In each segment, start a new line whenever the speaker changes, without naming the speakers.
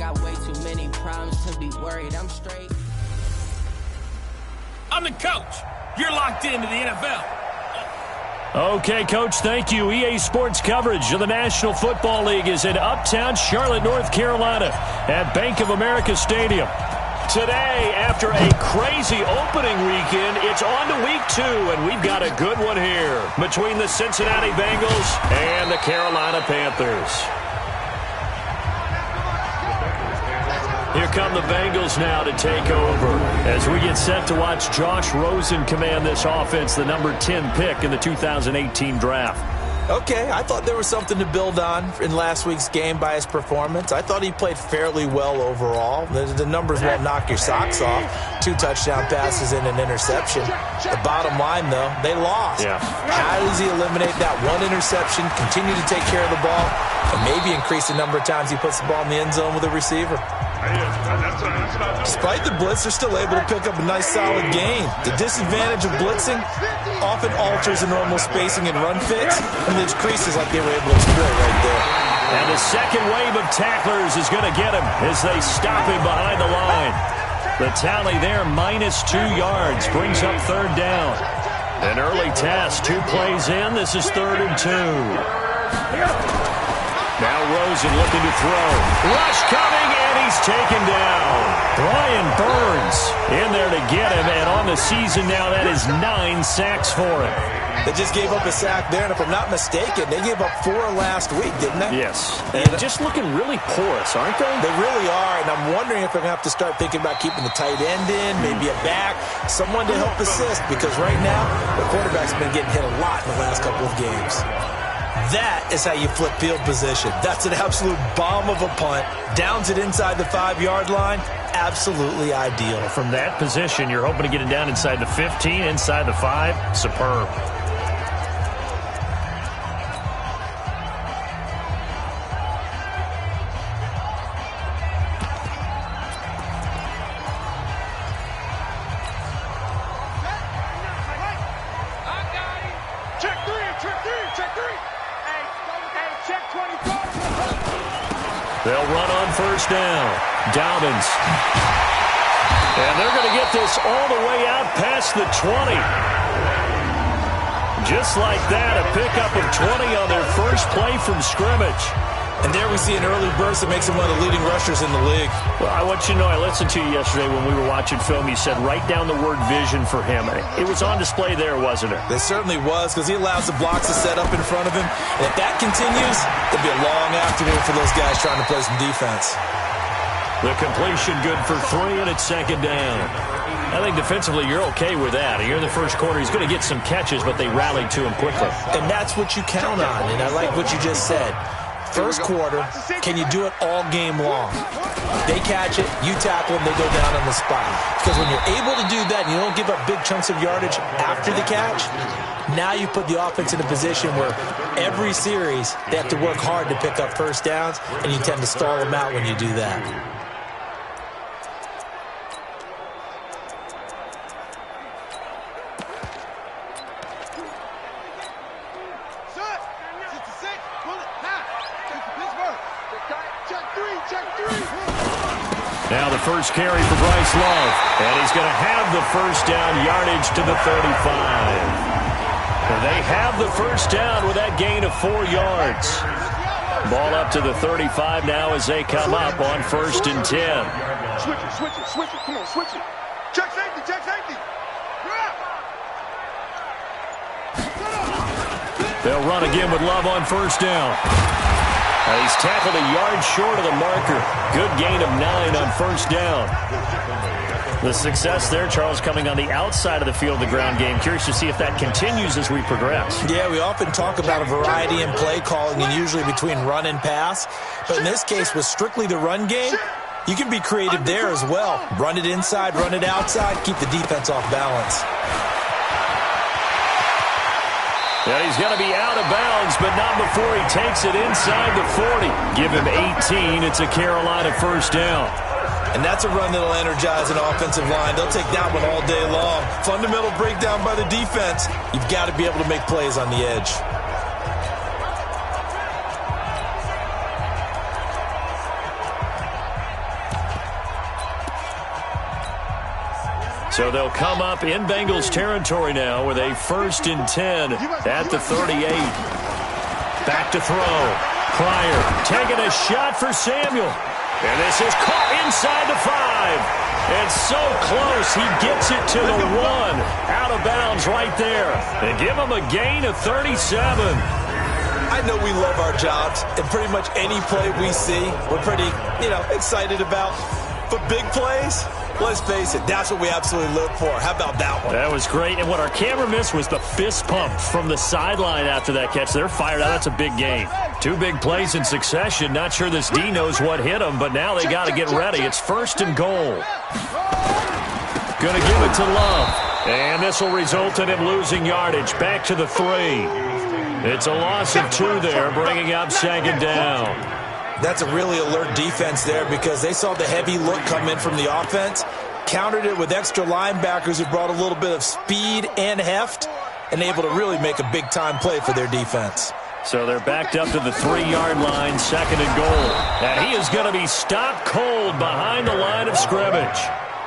got way too many problems to be worried. I'm straight.
I'm the coach. You're locked into the NFL.
Okay, Coach, thank you. EA Sports coverage of the National Football League is in uptown Charlotte, North Carolina at Bank of America Stadium. Today, after a crazy opening weekend, it's on to week 2, and we've got a good one here between the Cincinnati Bengals and the Carolina Panthers. Here come the Bengals now to take over as we get set to watch Josh Rosen command this offense, the number 10 pick in the 2018 draft.
Okay, I thought there was something to build on in last week's game by his performance. I thought he played fairly well overall. The numbers won't knock your socks off. 2 touchdown passes and an interception. The bottom line, though, they lost. Yeah. How does he eliminate that one interception, continue to take care of the ball, and maybe increase the number of times he puts the ball in the end zone with a receiver? Despite the blitz, they're still able to pick up a nice, solid gain. The disadvantage of blitzing often alters the normal spacing and run fits, and there's creases like they were able to exploit right there.
And the second wave of tacklers is going to get him as they stop him behind the line. The tally there, -2 yards, brings up 3rd down. An early test, 2 plays in. This is 3rd and 2. Now Rosen looking to throw. Rush coming, and he's taken down. Brian Burns in there to get him, and on the season now, that is 9 sacks for him.
They just gave up a sack there, and if I'm not mistaken, they gave up 4 last week, didn't they?
Yes. And just looking really porous, aren't they?
They really are, and I'm wondering if they're going to have to start thinking about keeping the tight end in, maybe a back, someone to help assist, because right now, the quarterback's been getting hit a lot in the last couple of games. That is how you flip field position. That's an absolute bomb of a punt. Downs it inside the 5-yard line. Absolutely ideal.
From that position, you're hoping to get it down inside the 15, inside the 5. Superb. They'll run on 1st down. Dobbins. And they're going to get this all the way out past the 20. Just like that, a pickup of 20 on their first play from scrimmage.
And there we see an early burst that makes him one of the leading rushers in the league.
Well, I want you to know, I listened to you yesterday when we were watching film. You said write down the word vision for him. It was on display there, wasn't it?
It certainly was, because he allows the blocks to set up in front of him. And if that continues, it'll be a long afternoon for those guys trying to play some defense.
The completion good for 3, and it's 2nd down. I think defensively you're okay with that. Here in the first quarter, he's going to get some catches, but they rallied to him quickly.
And that's what you count on, and I like what you just said. First quarter, can you do it all game long? They catch it, you tackle them, they go down on the spot. Because when you're able to do that and you don't give up big chunks of yardage after the catch, now you put the offense in a position where every series they have to work hard to pick up 1st downs, and you tend to stall them out when you do that.
Now the first carry for Bryce Love. And he's going to have the 1st down, yardage to the 35. And they have the 1st down with that gain of 4 yards. Ball up to the 35 now as they come up on 1st and 10.
Switch it, switch it, switch it. Come on, switch it. Check safety, check safety.
They'll run again with Love on 1st down. He's tackled a yard short of the marker. Good gain of 9 on 1st down. The success there, Charles, coming on the outside of the field, the ground game. Curious to see if that continues as we progress.
Yeah, we often talk about a variety in play calling and usually between run and pass. But in this case, with strictly the run game, you can be creative there as well. Run it inside, run it outside, keep the defense off balance.
Yeah, he's going to be out of bounds, but not before he takes it inside the 40. Give him 18. It's a Carolina 1st down.
And that's a run that'll energize an offensive line. They'll take that one all day long. Fundamental breakdown by the defense. You've got to be able to make plays on the edge.
So they'll come up in Bengals territory now with a 1st and 10 at the 38. Back to throw. Pryor taking a shot for Samuel. And this is caught inside the 5. And so close, he gets it to the 1. Out of bounds right there. And give him a gain of 37.
I know we love our jobs, and pretty much any play we see, we're pretty, excited about. But big plays, let's face it, that's what we absolutely live for. How about that one?
That was great. And what our camera missed was the fist pump from the sideline after that catch. They're fired out. That's a big game. 2 big plays in succession. Not sure this D knows what hit him, but now they got to get ready. It's 1st and goal. Going to give it to Love. And this will result in him losing yardage. Back to the 3. It's a loss of 2 there, bringing up 2nd down.
That's a really alert defense there because they saw the heavy look come in from the offense, countered it with extra linebackers who brought a little bit of speed and heft, and able to really make a big-time play for their defense.
So they're backed up to the 3-yard line, 2nd and goal. And he is going to be stopped cold behind the line of scrimmage.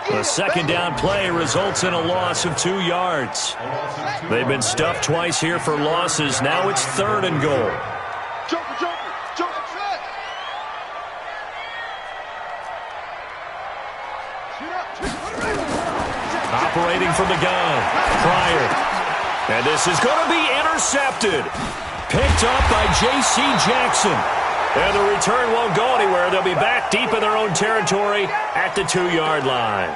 The 2nd down play results in a loss of 2 yards. They've been stuffed twice here for losses. Now it's 3rd and goal. Operating from the gun, Pryor. And this is going to be intercepted. Picked up by J.C. Jackson. And the return won't go anywhere. They'll be back deep in their own territory at the 2-yard line.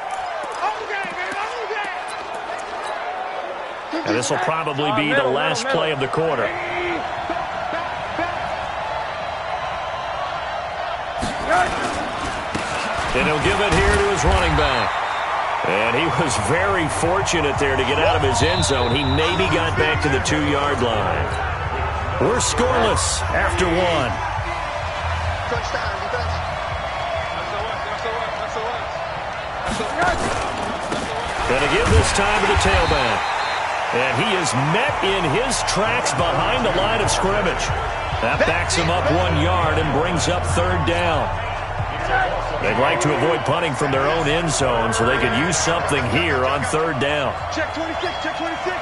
And this will probably be the last play of the quarter. And he'll give it here to his running back. And he was very fortunate there to get out of his end zone. He maybe got back to the 2-yard line. We're scoreless after 1. Going to give this time to the tailback. And he is met in his tracks behind the line of scrimmage. That backs him up 1 yard and brings up 3rd down. They'd like to avoid punting from their own end zone so they could use something here on 3rd down.
Check 26, check 26.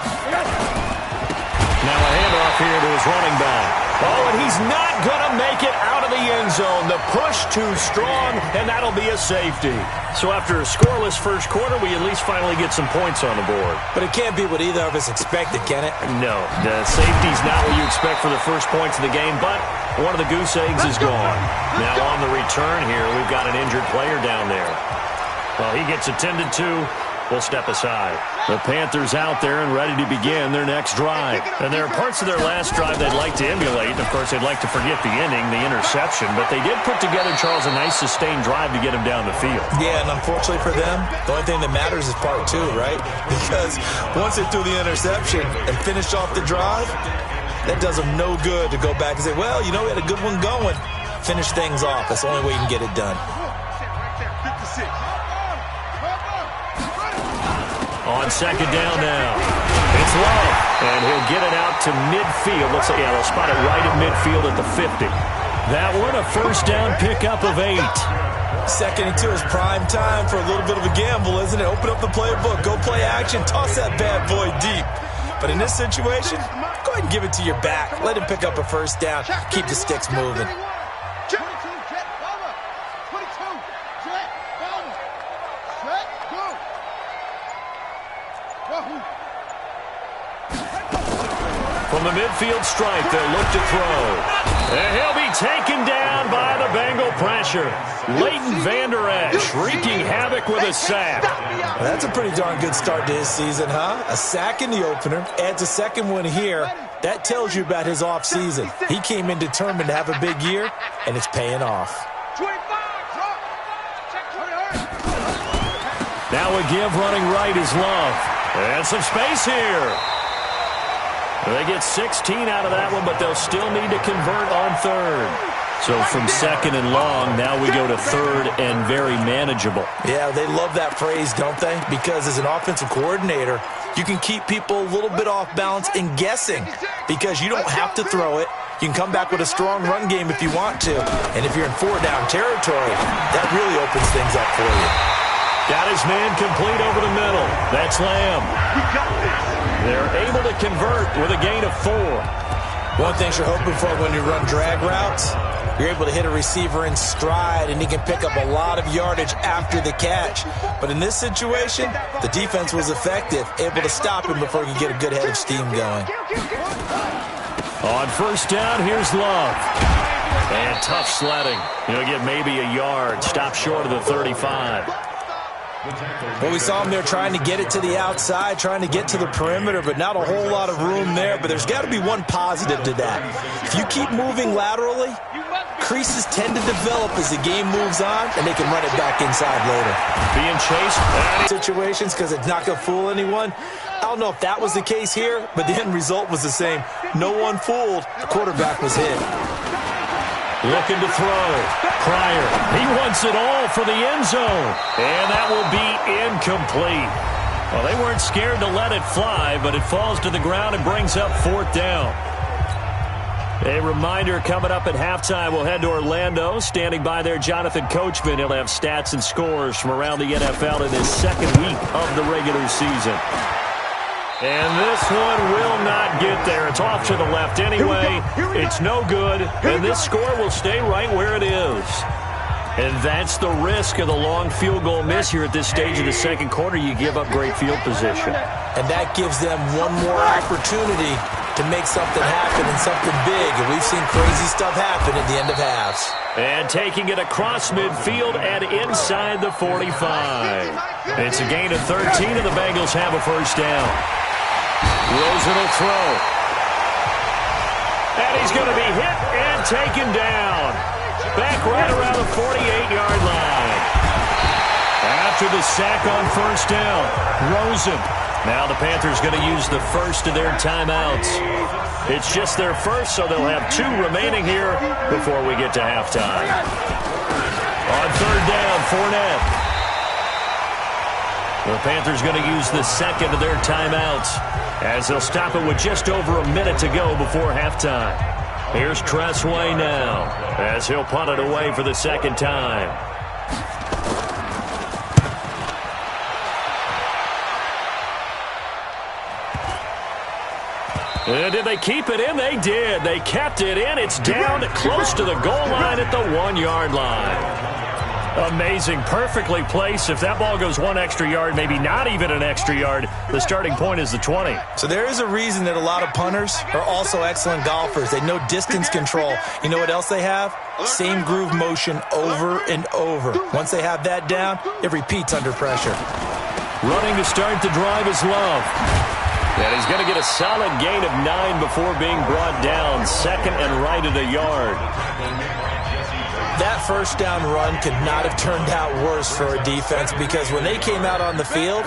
Now a handoff here to his running back. Oh, and he's not going to make it out of the end zone. The push too strong, and that'll be a safety. So after a scoreless first quarter, we at least finally get some points on the board.
But it can't be what either of us expected, can it?
No, the safety's not what you expect for the first points of the game, but one of the goose eggs is gone. Now on the return here, we've got an injured player down there. Well, he gets attended to. We'll step aside. The Panthers out there and ready to begin their next drive. And there are parts of their last drive they'd like to emulate. Of course, they'd like to forget the ending, the interception. But they did put together, Charles, a nice sustained drive to get him down the field.
Yeah, and unfortunately for them, the only thing that matters is part 2, right? Because once they threw the interception and finished off the drive, that does them no good to go back and say, well, we had a good one going. Finish things off. That's the only way you can get it done.
On 2nd down now. It's Love. And he'll get it out to midfield. Looks like, they'll spot it right at midfield at the 50. That one, a 1st down pickup of 8.
2nd and 2 is prime time for a little bit of a gamble, isn't it? Open up the playbook. Go play action. Toss that bad boy deep. But in this situation, go ahead and give it to your back. Let him pick up a 1st down. Keep the sticks moving.
From the midfield stripe, they'll look to throw. And he'll be taken down by the Bengal pressure. Leighton Vander Esch wreaking havoc with a sack.
Well, that's a pretty darn good start to his season, huh? A sack in the opener, adds a 2nd one here. That tells you about his offseason. He came in determined to have a big year, and it's paying off.
Now a give running right is Love. And some space here. They get 16 out of that one, but they'll still need to convert on 3rd. So from 2nd and long, now we go to 3rd and very manageable.
Yeah, they love that phrase, don't they? Because as an offensive coordinator, you can keep people a little bit off balance and guessing because you don't have to throw it. You can come back with a strong run game if you want to. And if you're in 4-down territory, that really opens things up for you.
Got his man complete over the middle. That's Lamb. They're able to convert with a gain of 4.
One thing you're hoping for when you run drag routes, you're able to hit a receiver in stride, and he can pick up a lot of yardage after the catch. But in this situation, the defense was effective, able to stop him before he could get a good head of steam going.
On first down, here's Love. And tough sledding. He'll get maybe a yard. Stop short of the 35.
Well, we saw him there trying to get it to the outside, trying to get to the perimeter, but not a whole lot of room there. But there's got to be one positive to that. If you keep moving laterally, creases tend to develop as the game moves on, and they can run it back inside later.
Being chased.
Situations because it's not going to fool anyone. I don't know if that was the case here, but the end result was the same. No one fooled. The quarterback was hit.
Looking to throw. Pryor. He wants it all for the end zone. And that will be incomplete. Well, they weren't scared to let it fly, but it falls to the ground and brings up 4th down. A reminder coming up at halftime, we'll head to Orlando. Standing by there, Jonathan Coachman. He'll have stats and scores from around the NFL in his second week of the regular season. And this one will not get there. It's off to the left anyway. It's no good. And this score will stay right where it is. And that's the risk of the long field goal miss here at this stage of the second quarter. You give up great field position.
And that gives them one more opportunity to make something happen and something big. And we've seen crazy stuff happen at the end of halves.
And taking it across midfield and inside the 45. It's a gain of 13, and the Bengals have a first down. Rosen will throw. And he's going to be hit and taken down. Back right around the 48-yard line. After the sack on first down, Rosen. Now the Panthers going to use the first of their timeouts. It's just their first, so they'll have 2 remaining here before we get to halftime. On third down, Fournette. The Panthers going to use the second of their timeouts as they'll stop it with just over a minute to go before halftime. Here's Tressway now as he'll punt it away for the second time. And did they keep it in? They did. They kept it in. It's down close to the goal line at the 1-yard line. Amazing. Perfectly placed. If that ball goes 1 extra yard, maybe not even an extra yard, the starting point is the 20.
So there is a reason that a lot of punters are also excellent golfers. They know distance control. You know what else they have? Same groove motion over and over. Once they have that down, it repeats under pressure.
Running to start the drive is Love. And he's going to get a solid gain of 9 before being brought down. Second and right at a yard.
That first down run could not have turned out worse for a defense because when they came out on the field,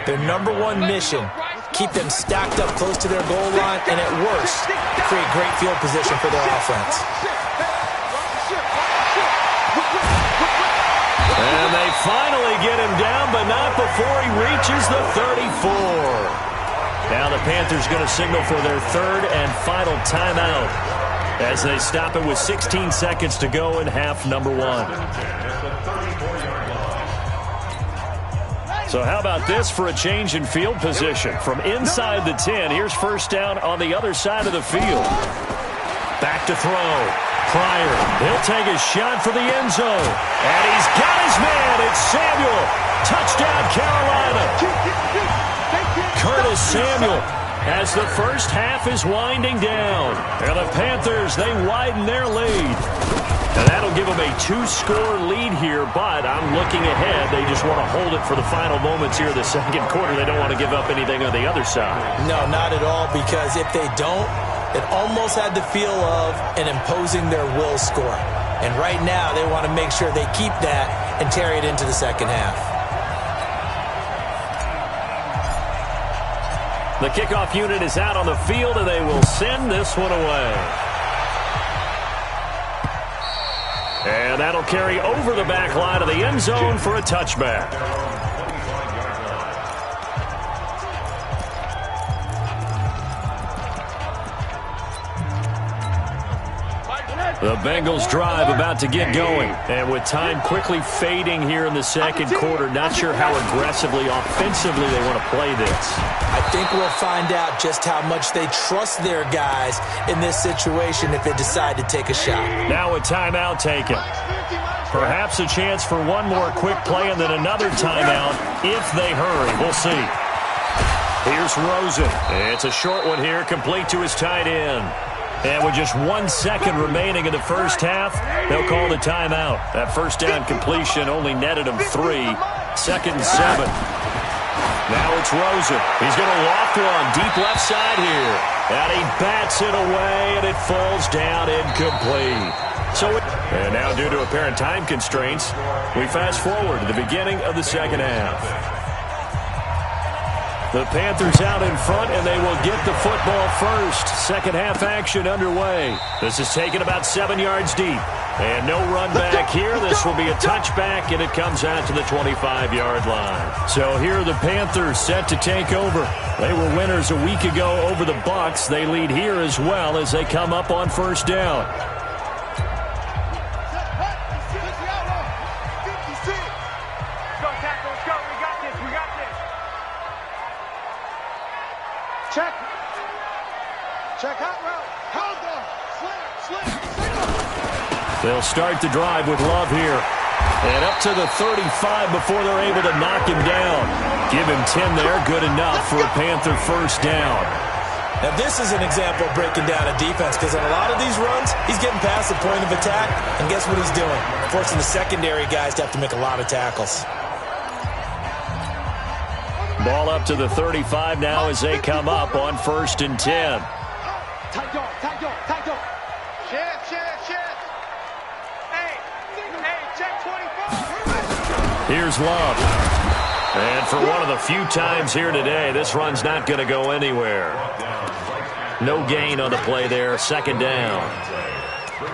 their number one mission, keep them stacked up close to their goal line, and at worst, create great field position for their offense.
And they finally get him down, but not before he reaches the 34. Now the Panthers going to signal for their third and final timeout as they stop it with 16 seconds to go in half number 1. So how about this for a change in field position? From inside the 10, here's first down on the other side of the field. Back to throw. Pryor, he'll take a shot for the end zone. And he's got his man. It's Samuel. Touchdown, Carolina. Curtis Samuel as the first half is winding down. And the Panthers, they widen their lead. And that'll give them a 2-score lead here, but I'm looking ahead. They just want to hold it for the final moments here of the second quarter. They don't want to give up anything on the other side.
No, not at all, because if they don't, it almost had the feel of an imposing their will score. And right now, they want to make sure they keep that and carry it into the second half.
The kickoff unit is out on the field, and they will send this one away. And that'll carry over the back line of the end zone for a touchback. The Bengals drive about to get going. And with time quickly fading here in the second quarter, not sure how aggressively, offensively they want to play this.
I think we'll find out just how much they trust their guys in this situation if they decide to take a shot.
Now a timeout taken. Perhaps a chance for one more quick play and then another timeout if they hurry. We'll see. Here's Rosen. It's a short one here, complete to his tight end. And with just 1 second remaining in the first half, they'll call the timeout. That first down completion only netted him 3. 2nd and 7. Now it's Rosen. He's going to loft one deep left side here. And he bats it away, and it falls down incomplete. And now due to apparent time constraints, we fast forward to the beginning of the second half. The Panthers out in front, and they will get the football first. Second half action underway. This is taken about 7 yards deep. And no run back here. This will be a touchback, and it comes out to the 25-yard line. So here are the Panthers set to take over. They were winners a week ago over the Bucs. They lead here as well as they come up on first down. They'll start the drive with Love here. And up to the 35 before they're able to knock him down. Give him 10 there. Good enough for a Panther first down.
Now this is an example of breaking down a defense because in a lot of these runs, he's getting past the point of attack. And guess what he's doing? Forcing the secondary guys to have to make a lot of tackles.
Ball up to the 35 now as they come up on 1st and 10.
Tight dog. Chef. Hey, check 24.
Here's Love. And for one of the few times here today, this run's not going to go anywhere. No gain on the play there. 2nd down.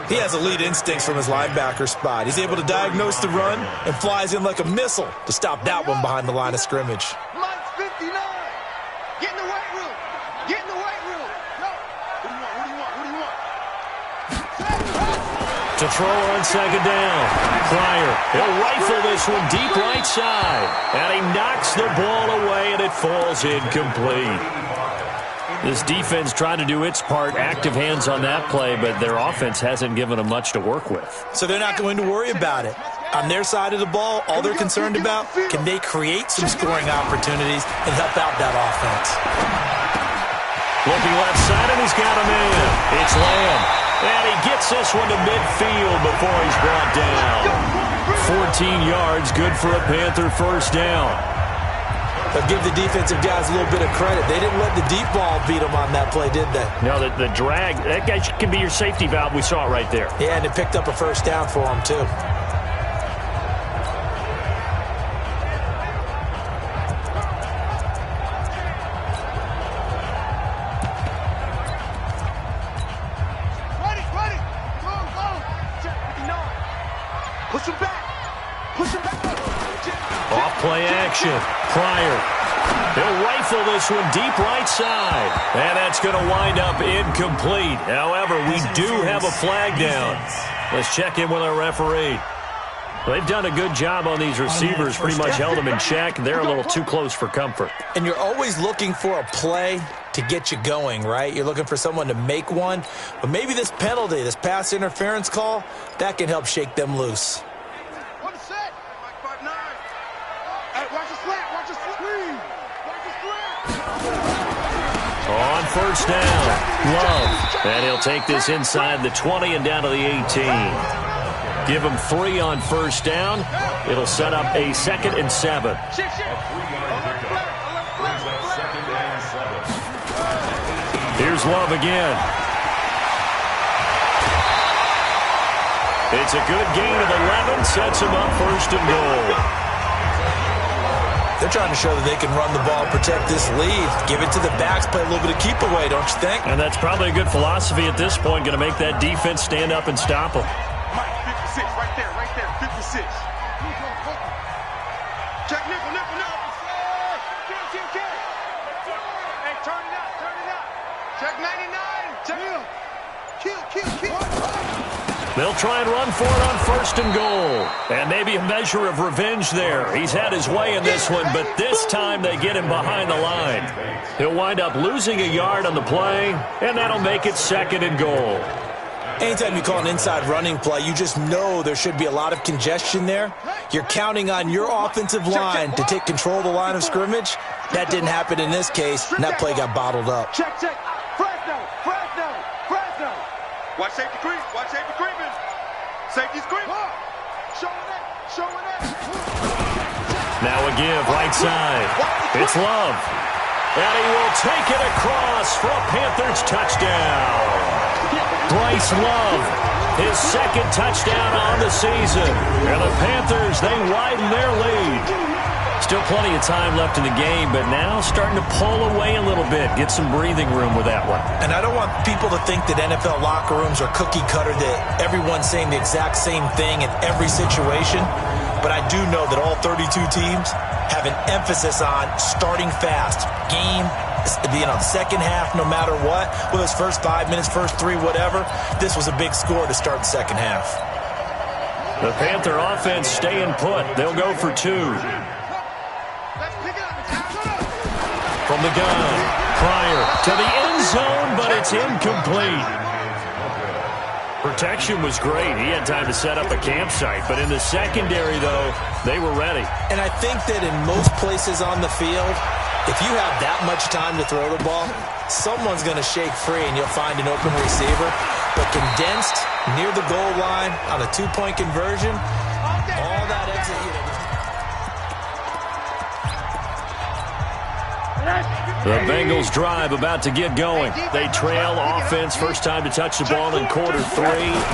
He has elite instincts from his linebacker spot. He's able to diagnose the run and flies in like a missile to stop that one behind the line of scrimmage.
Mike's 59. Get in the weight room. No. What do you want?
To throw on 2nd down. Pryor. He'll rifle this one deep right side. And he knocks the ball away, and it falls incomplete. This defense trying to do its part. Active hands on that play, but their offense hasn't given them much to work with.
So they're not going to worry about it. On their side of the ball, all they're concerned about, can they create some scoring opportunities and help out that offense?
Looking left side, and he's got him in. It's Lamb. And he gets this one to midfield before he's brought down. 14 yards, good for a Panther first down.
But give the defensive guys a little bit of credit. They didn't let the deep ball beat them on that play, did they?
No, the drag, that guy can be your safety valve. We saw it right there.
Yeah, and it picked up a first down for him, too.
Play action. Pryor. He'll rifle this one deep right side. And that's going to wind up incomplete. However, we do have a flag down. Let's check in with our referee. They've done a good job on these receivers. Pretty much held them in check. They're a little too close for comfort.
And you're always looking for a play to get you going, right? You're looking for someone to make one. But maybe this penalty, this pass interference call, that can help shake them loose.
On first down, Love. And he'll take this inside the 20 and down to the 18. Give him 3 on first down. It'll set up a 2nd and 7. Here's Love again. It's a good gain of 11. Sets him up 1st and goal.
They're trying to show that they can run the ball, protect this lead, give it to the backs, play a little bit of keep away, don't you think?
And that's probably a good philosophy at this point, going to make that defense stand up and stop them.
Mike, 56, right there, 56. Check nickel. Hey, turn it up. Check 99. Check. Kill.
They'll try and run for it on 1st and goal. And maybe a measure of revenge there. He's had his way in this one, but this time they get him behind the line. He'll wind up losing a yard on the play, and that'll make it 2nd and goal.
Anytime you call an inside running play, you just know there should be a lot of congestion there. You're counting on your offensive line to take control of the line of scrimmage. That didn't happen in this case, and that play got bottled up.
Check. Fresno. Watch safety creep. Safety's creep. Showing it.
Now a give, right side. It's Love. And he will take it across for a Panthers touchdown. Bryce Love, his 2nd touchdown on the season. And the Panthers, they widen their lead. Still plenty of time left in the game, but now starting to pull away a little bit. Get some breathing room with that one.
And I don't want people to think that NFL locker rooms are cookie cutter, that everyone's saying the exact same thing in every situation. But I do know that all 32 teams have an emphasis on starting fast. Game, second half, no matter what. Whether it's first 5 minutes, first 3, whatever. This was a big score to start the second half.
The Panther offense staying put. They'll go for 2. From the gun, Pryor to the end zone, but it's incomplete. Protection was great. He had time to set up a campsite, but in the secondary, though, they were ready.
And I think that in most places on the field, if you have that much time to throw the ball, someone's going to shake free and you'll find an open receiver. But condensed, near the goal line, on a 2-point conversion, all that exit.
The Bengals drive about to get going. They trail offense, first time to touch the ball in quarter 3,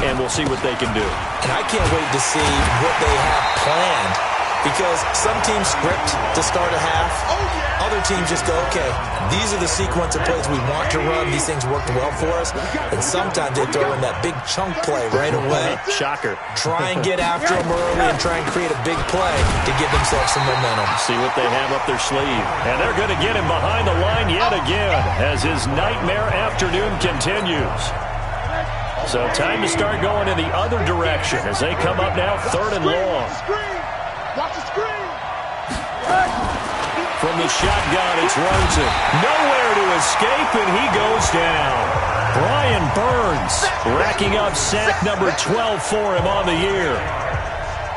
and we'll see what they can do.
And I can't wait to see what they have planned, because some teams script to start a half. Other teams just go, okay, these are the sequence of plays we want to run. These things worked well for us. And sometimes they throw in that big chunk play right away.
Shocker.
Try and get after them early and try and create a big play to give themselves some momentum.
See what they have up their sleeve. And they're going to get him behind the line yet again as his nightmare afternoon continues. So time to start going in the other direction as they come up now 3rd and long.
Watch the screen.
From the shotgun, it's Rosen. Nowhere to escape, and he goes down. Brian Burns racking up sack number 12 for him on the year.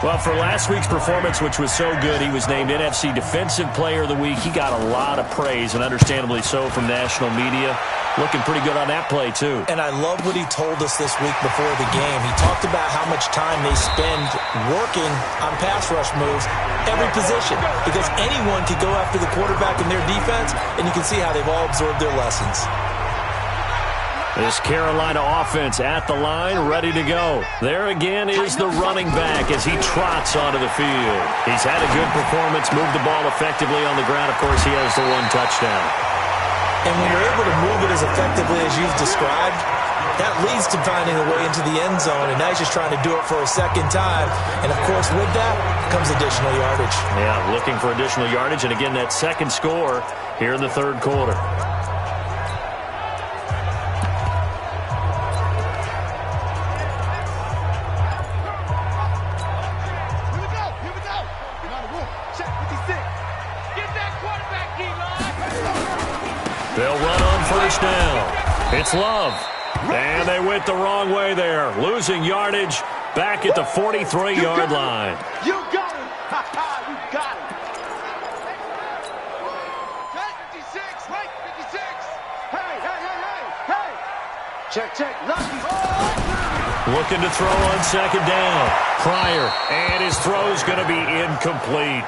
Well, for last week's performance, which was so good, he was named NFC Defensive Player of the Week. He got a lot of praise, and understandably so, from national media. Looking pretty good on that play, too.
And I love what he told us this week before the game. He talked about how much time they spend working on pass rush moves, every position, because anyone could go after the quarterback in their defense, and you can see how they've all absorbed their lessons.
This Carolina offense at the line, ready to go. There again is the running back as he trots onto the field. He's had a good performance, moved the ball effectively on the ground. Of course, he has the 1 touchdown.
And when you're able to move it as effectively as you've described, that leads to finding a way into the end zone, and now he's just trying to do it for a second time. And, of course, with that comes additional yardage.
Yeah, looking for additional yardage, and again, that second score here in the 3rd quarter. They'll run on 1st down. It's Love. And they went the wrong way there. Losing yardage back at the 43-yard line.
You got him. You got him. 56. Right, 56. Hey. Check. Lucky.
Looking to throw on 2nd down. Pryor. And his throw's going to be incomplete.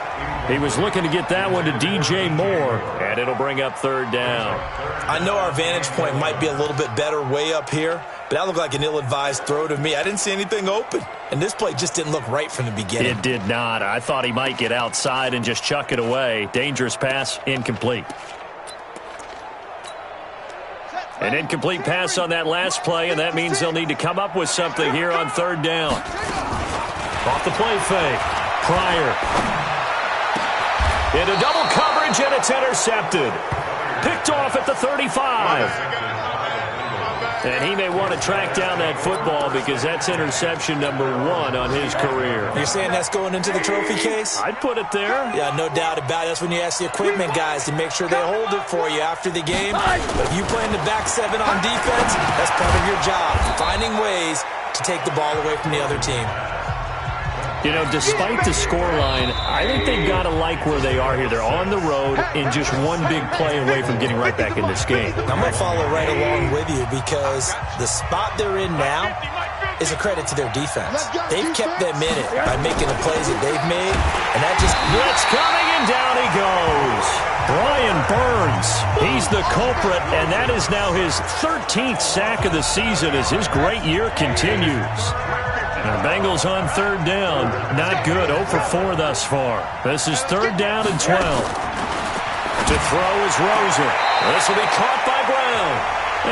He was looking to get that one to DJ Moore, and it'll bring up 3rd down.
I know our vantage point might be a little bit better way up here, but that looked like an ill-advised throw to me. I didn't see anything open, and this play just didn't look right from the beginning.
It did not. I thought he might get outside and just chuck it away. Dangerous pass, incomplete. An incomplete pass on that last play, and that means they'll need to come up with something here on 3rd down. Off the play fake. Pryor. Into double coverage, and it's intercepted. Picked off at the 35. And he may want to track down that football because that's interception number 1 on his career.
You're saying that's going into the trophy case?
I'd put it there.
Yeah, no doubt about it. That's when you ask the equipment guys to make sure they hold it for you after the game. But if you play in the back 7 on defense, that's part of your job, finding ways to take the ball away from the other team.
You know, despite the scoreline, I think they've got to like where they are here. They're on the road and just one big play away from getting right back in this game.
I'm going to follow right along with you because the spot they're in now is a credit to their defense. They've kept them in it by making the plays that they've made, and that just...
Blitz coming, and down he goes. Brian Burns, he's the culprit, and that is now his 13th sack of the season as his great year continues. And the Bengals on 3rd down. Not good. 0 for 4 thus far. This is 3rd down and 12. To throw is Rosen. This will be caught by Brown.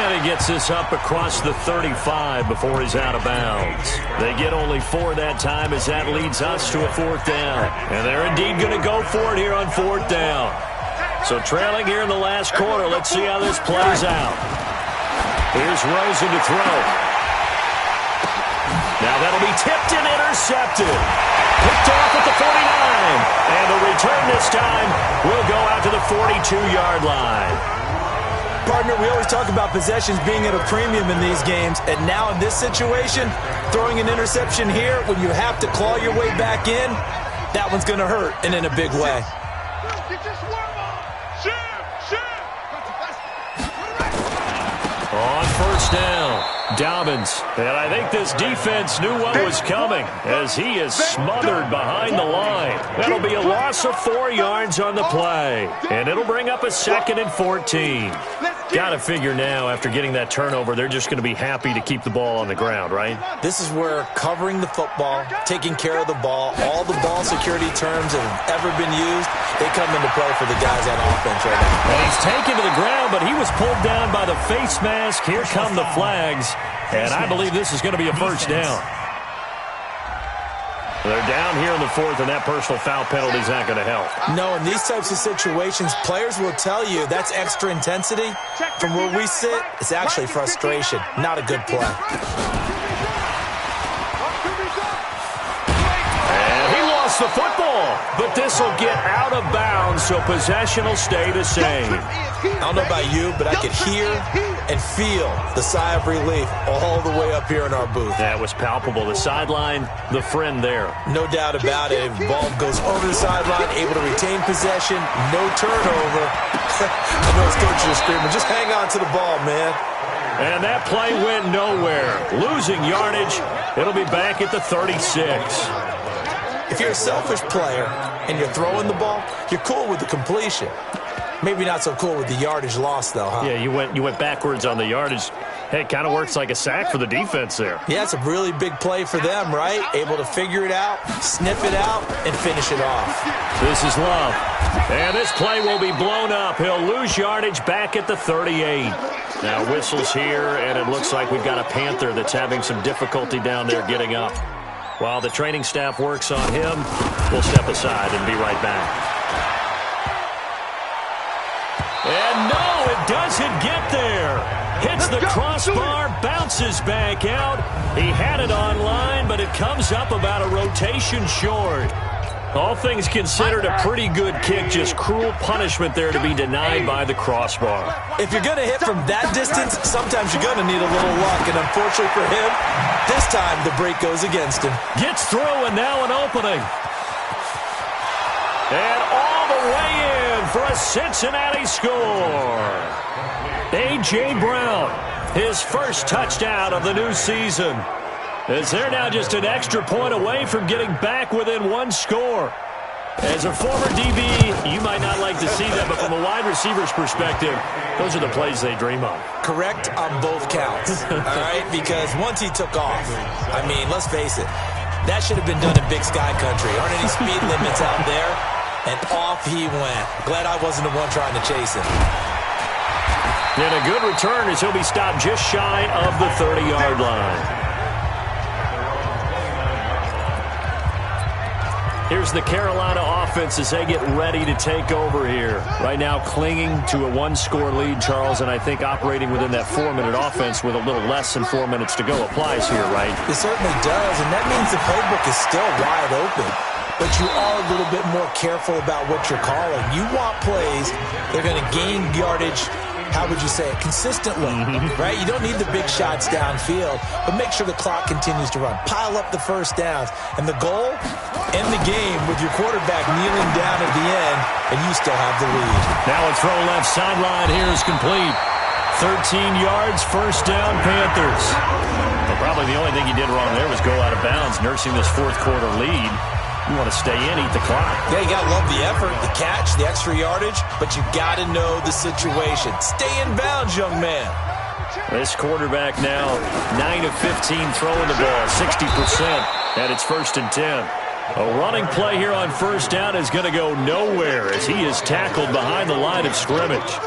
And he gets this up across the 35 before he's out of bounds. They get only 4 that time as that leads us to a 4th down. And they're indeed going to go for it here on 4th down. So trailing here in the last quarter. Let's see how this plays out. Here's Rosen to throw. Now that'll be tipped and intercepted. Picked off at the 49. And the return this time will go out to the 42-yard line.
Partner, we always talk about possessions being at a premium in these games. And now in this situation, throwing an interception here when you have to claw your way back in, that one's going to hurt, and in a big way.
On 1st down. Dobbins, and I think this defense knew what was coming as he is smothered behind the line. That'll be a loss of 4 yards on the play, and it'll bring up a 2nd and 14. Got to figure now after getting that turnover, they're just going to be happy to keep the ball on the ground, right?
This is where covering the football, taking care of the ball, all the ball security terms that have ever been used, they come into play for the guys on offense right now.
And he's taken to the ground, but he was pulled down by the face mask. Here come the flags. And I believe this is going to be a 1st down. They're down here in the 4th, and that personal foul penalty is not going to help.
No, in these types of situations, players will tell you that's extra intensity. From where we sit, it's actually frustration, not a good play.
And he lost the football, but this will get out of bounds, so possession will stay the same.
I don't know about you, but I could hear and feel the sigh of relief all the way up here in our booth.
That was palpable. The sideline, the friend there.
No doubt about it. Ball goes over the sideline, able to retain possession, no turnover. I know his coach is screaming, just hang on to the ball, man.
And that play went nowhere. Losing yardage. It'll be back at the 36.
If you're a selfish player and you're throwing the ball, you're cool with the completion. Maybe not so cool with the yardage loss, though, huh?
Yeah, you went backwards on the yardage. Hey, it kind of works like a sack for the defense there.
Yeah, it's a really big play for them, right? Able to figure it out, sniff it out, and finish it off.
This is Love. And this play will be blown up. He'll lose yardage back at the 38. Now whistles here, and it looks like we've got a Panther that's having some difficulty down there getting up. While the training staff works on him, we'll step aside and be right back. And no, it doesn't get there. Hits the crossbar, bounces back out. He had it on line, but it comes up about a rotation short. All things considered, a pretty good kick, just cruel punishment there to be denied by the crossbar.
If you're going to hit from that distance, sometimes you're going to need a little luck, and unfortunately for him, this time the break goes against him.
Gets through, and now an opening. And all the way in for a Cincinnati score. A.J. Brown, his first touchdown of the new season. As they're now just an extra point away from getting back within one score. As a former DB, you might not like to see that, but from a wide receiver's perspective, those are the plays they dream of.
Correct on both counts, all right? Because once he took off, I mean, let's face it, that should have been done in Big Sky Country. Aren't any speed limits out there? And off he went. Glad I wasn't the one trying to chase him.
And a good return as he'll be stopped just shy of the 30-yard line. Here's the Carolina offense as they get ready to take over here. Right now clinging to a one-score lead, Charles, and I think operating within that 4-minute offense with a little less than 4 minutes to go applies here, right?
It certainly does, and that means the playbook is still wide open. But you are a little bit more careful about what you're calling. You want plays that are going to gain yardage, how would you say it, consistently, right? You don't need the big shots downfield, but make sure the clock continues to run. Pile up the first downs. And the goal, end the game with your quarterback kneeling down at the end, and you still have the lead.
Now a throw left sideline here is complete. 13 yards, first down, Panthers. Well, probably the only thing he did wrong there was go out of bounds, nursing this fourth-quarter lead. You want to stay in, eat the clock. Yeah, you got to love the effort, the catch, the extra yardage, but you got to know the situation. Stay in bounds, young man. This quarterback now 9 of 15 throwing the ball, 60%, and it's 1st and 10. A running play here on first down is going to go nowhere as he is tackled behind the line of scrimmage.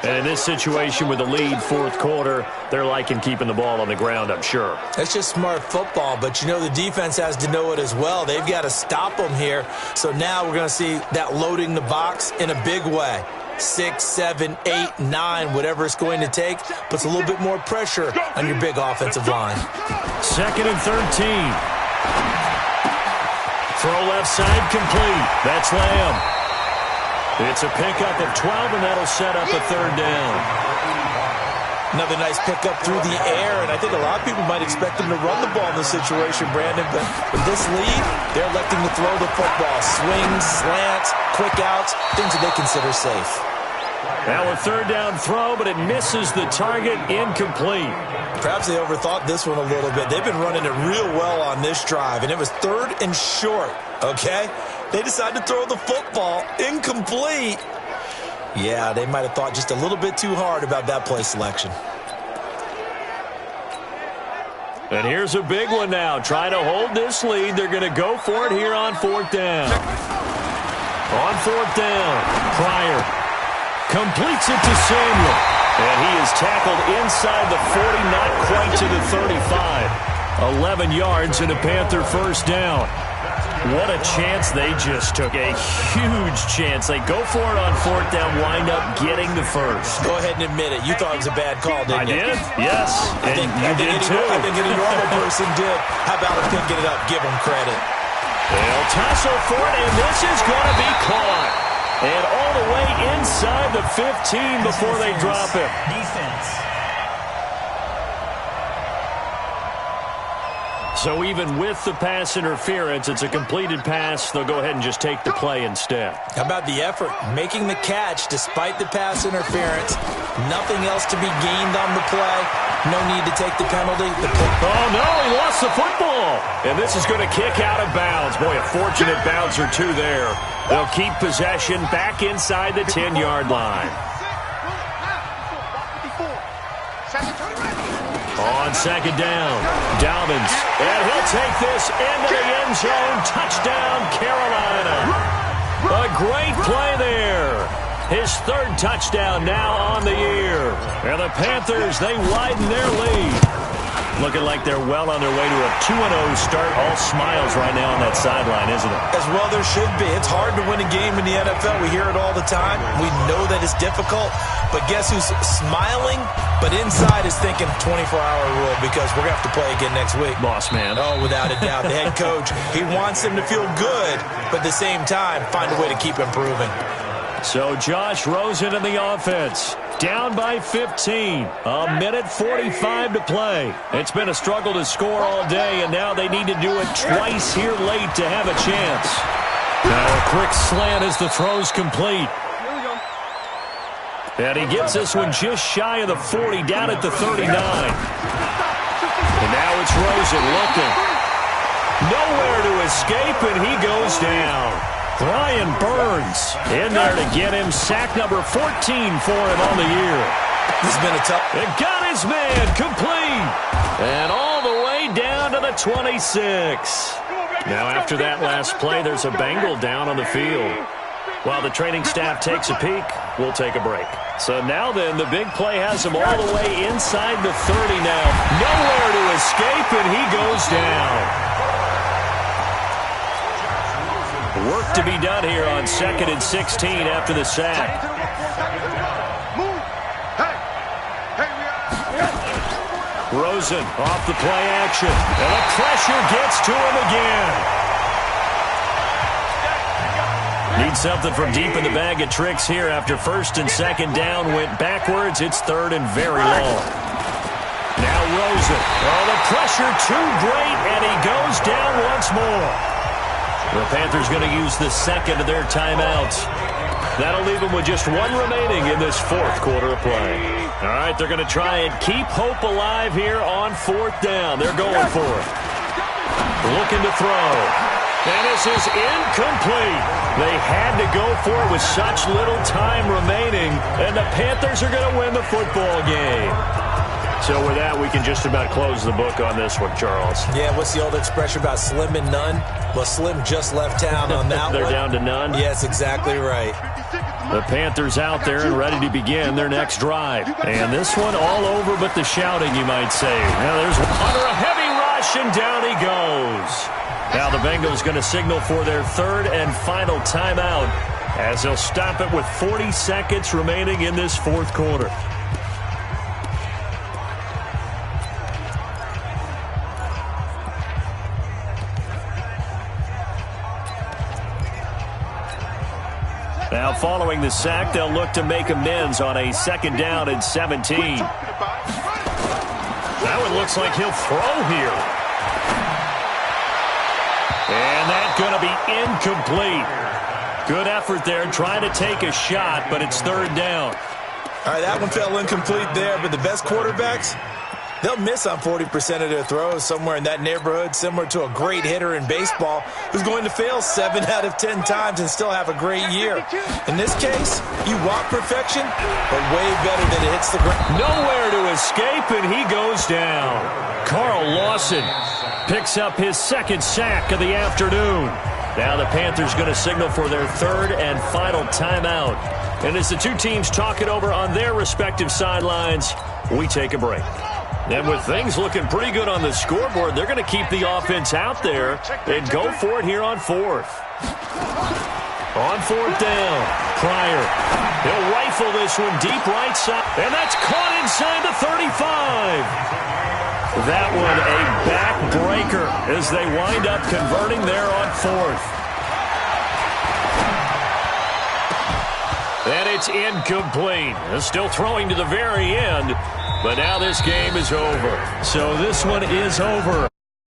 And in this situation with the lead, fourth quarter, they're liking keeping the ball on the ground, I'm sure. That's just smart football, but you know the defense has to know it as well. They've got to stop them here. So now we're going to see that loading the box in a big way. 6, 7, 8, 9, whatever it's going to take, puts a little bit more pressure on your big offensive line. 2nd and 13. Throw left side complete. That's Lamb. It's a pickup of 12, and that'll set up a 3rd down. Another nice pickup through the air, and I think a lot of people might expect them to run the ball in this situation, Brandon, but with this lead, they're electing to throw the football. Swings, slants, quick outs, things that they consider safe. Now a 3rd down throw, but it misses the target, incomplete. Perhaps they overthought this one a little bit. They've been running it real well on this drive, and it was 3rd and short, okay? They decided to throw the football, incomplete. Yeah, they might have thought just a little bit too hard about that play selection. And here's a big one now. Trying to hold this lead. They're going to go for it here on 4th down. On 4th down, Pryor completes it to Samuel. And he is tackled inside the 40, not quite to the 35. 11 yards and a Panther first down. What a chance they just took. A huge chance. They go for it on 4th down, wind up getting the first. Go ahead and admit it. You thought it was a bad call, didn't you? I did, yes. And you did too. I think any normal person did. How about if picking it up? Give them credit. They'll tussle for it, and this is going to be caught. And all the way inside the 15 before they drop it. Defense. So even with the pass interference, it's a completed pass. They'll go ahead and just take the play instead. How about the effort? Making the catch despite the pass interference. Nothing else to be gained on the play. No need to take the penalty. Oh, no, he lost the football. And this is going to kick out of bounds. Boy, a fortunate bounce or two there. They'll keep possession back inside the 10-yard line. On 2nd down, Dobbins, and he'll take this into the end zone. Touchdown, Carolina. A great play there. His 3rd touchdown now on the year. And the Panthers, they widen their lead. Looking like they're well on their way to a 2-0 start. All smiles right now on that sideline, isn't it? As well there should be. It's hard to win a game in the NFL. We hear it all the time. We know that it's difficult. But guess who's smiling? But inside is thinking 24-hour rule because we're going to have to play again next week. Boss man. Oh, without a doubt. The head coach, he wants them to feel good, but at the same time, find a way to keep improving. So Josh Rosen in the offense. Down by 15. A minute 45 to play. It's been a struggle to score all day, and now they need to do it twice here late to have a chance. Now a quick slant as the throw's complete. And he gets this one just shy of the 40, down at the 39. And now it's Rosen looking. Nowhere to escape, and he goes down. Brian Burns in there to get him. Sack number 14 for him on the year. This has been a tough. It got his man complete. And all the way down to the 26. Now after that last play, there's a Bengal down on the field. While the training staff takes a peek, we'll take a break. So now then, the big play has him all the way inside the 30 now. Nowhere to escape, and he goes down. Work to be done here on 2nd and 16 after the sack. Rosen off the play action. And the pressure gets to him again. Need something from deep in the bag of tricks here after 1st and 2nd down went backwards. It's 3rd and very long. Now Rosen. Oh, the pressure too great, and he goes down once more. The Panthers going to use the second of their timeouts. That'll leave them with just 1 remaining in this 4th quarter of play. All right, they're going to try and keep hope alive here on 4th down. They're going for it. Looking to throw. And this is incomplete. They had to go for it with such little time remaining, and the Panthers are going to win the football game. So with that, we can just about close the book on this one, Charles.
Yeah, what's the old expression about slim and none? Well, Slim just left town on that
They're
one.
down to none?
Yes, exactly right.
The Panthers out there and ready to begin their next drive. And this one all over but the shouting, you might say. Now there's under a heavy rush, and down he goes. Now the Bengals going to signal for their 3rd and final timeout as they'll stop it with 40 seconds remaining in this 4th quarter. Now, following the sack, they'll look to make amends on a 2nd down and 17. That one looks like he'll throw here. And that's going to be incomplete. Good effort there, trying to take a shot, but it's 3rd down.
All right, that one fell incomplete there, but the best quarterbacks, they'll miss on 40% of their throws, somewhere in that neighborhood, similar to a great hitter in baseball who's going to fail 7 out of 10 times and still have a great year. In this case, you want perfection, but way better than it hits the ground.
Nowhere to escape, and he goes down. Carl Lawson picks up his 2nd sack of the afternoon. Now the Panthers going to signal for their 3rd and final timeout. And as the two teams talk it over on their respective sidelines, we take a break. And with things looking pretty good on the scoreboard, they're going to keep the offense out there and go for it here on 4th. On 4th down, Pryor. He'll rifle this one deep right side, and that's caught inside the 35. That one a backbreaker as they wind up converting there on 4th. And it's incomplete. Still throwing to the very end. But now this game is over. So this one is over.